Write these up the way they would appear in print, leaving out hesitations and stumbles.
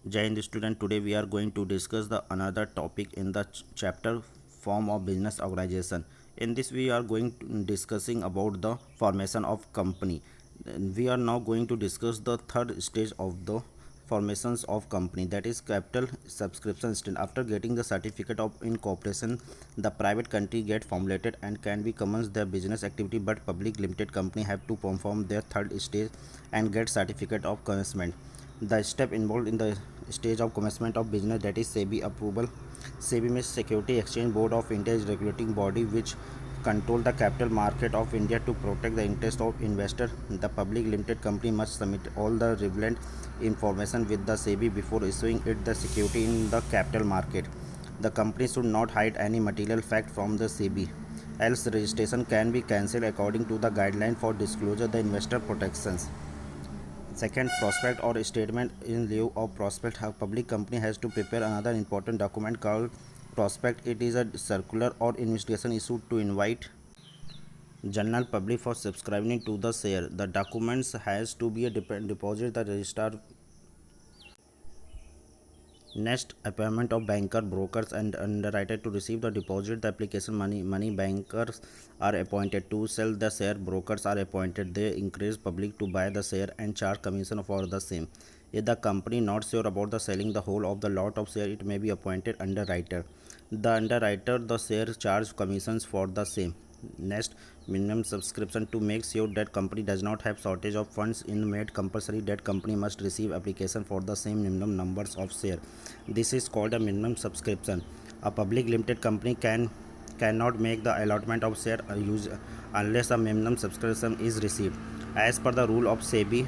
Jai Hind student, today we are going to discuss the another topic in the chapter form of business organization. In this we are going to discussing about the formation of company. We are now going to discuss the third stage of the formations of company, that is capital subscription stage. After getting the certificate of incorporation, the private company get formulated and can be commence their business activity, but public limited company have to perform their third stage and get certificate of commencement. The step involved in the stage of commencement of business, that is SEBI approval. SEBI means Security Exchange Board of India is regulating body which control the capital market of India to protect the interest of investor. The public limited company must submit all the relevant information with the SEBI before issuing it the security in the capital market. The company should not hide any material fact from the SEBI, else registration can be cancelled according to the guideline for disclosure the investor protections. Second, prospect or statement in lieu of prospect. A public company has to prepare another important document called prospect. It is a circular or investigation issued to invite general public for subscribing to the share. The documents has to be a deposit the registrar. Next, appointment of banker, brokers, and underwriter to receive the deposit, the application money. Money bankers are appointed to sell the share. Brokers are appointed. They encourage public to buy the share and charge commission for the same. If the company not sure about the selling the whole of the lot of share, it may be appointed underwriter. The underwriter the share charge commissions for the same. Next, minimum subscription. To make sure that company does not have shortage of funds in made compulsory that company must receive application for the same minimum numbers of share. This is called a minimum subscription. A public limited company cannot make the allotment of share use unless a minimum subscription is received. As per the rule of SEBI,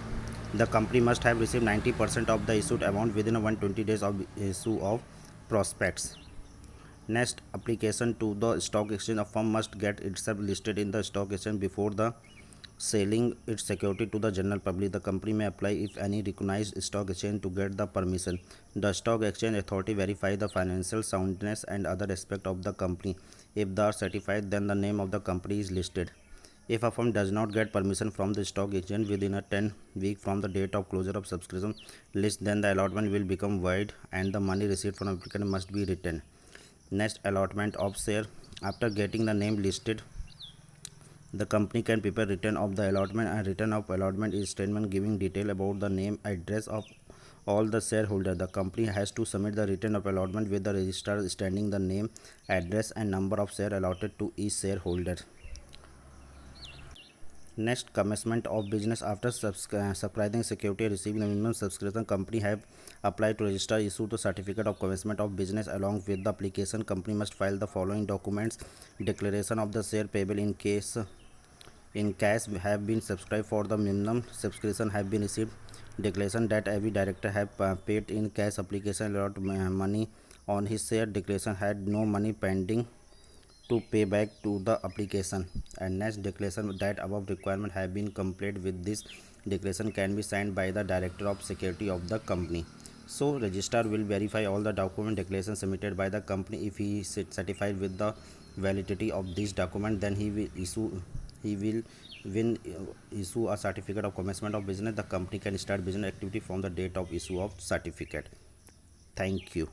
the company must have received 90% of the issued amount within 120 days of issue of prospects. Next, application to the stock exchange. A firm must get itself listed in the stock exchange before the selling its security to the general public. The company may apply if any recognized stock exchange to get the permission. The stock exchange authority verify the financial soundness and other aspect of the company. If they are certified, then the name of the company is listed. If a firm does not get permission from the stock exchange within a 10 week from the date of closure of subscription list, then the allotment will become void and the money received from applicant must be returned. Next, allotment of share. After getting the name listed, the company can prepare return of the allotment, and return of allotment is statement giving detail about the name, address of all the shareholder. The company has to submit the return of allotment with the registrar stating the name, address, and number of share allotted to each shareholder. Next, commencement of business. After subscribing security receiving the minimum subscription, company have applied to register issue the certificate of commencement of business. Along with the application, company must file the following documents: declaration of the share payable in cash have been subscribed for the minimum subscription have been received, declaration that every director have paid in cash application allot money on his share, declaration had no money pending to pay back to the application, and next, declaration that above requirement have been completed. With this declaration can be signed by the director of security of the company. So registrar will verify all the document declaration submitted by the company. If he is certified with the validity of this document, then he will when issue a certificate of commencement of business. The company can start business activity from the date of issue of certificate. Thank you.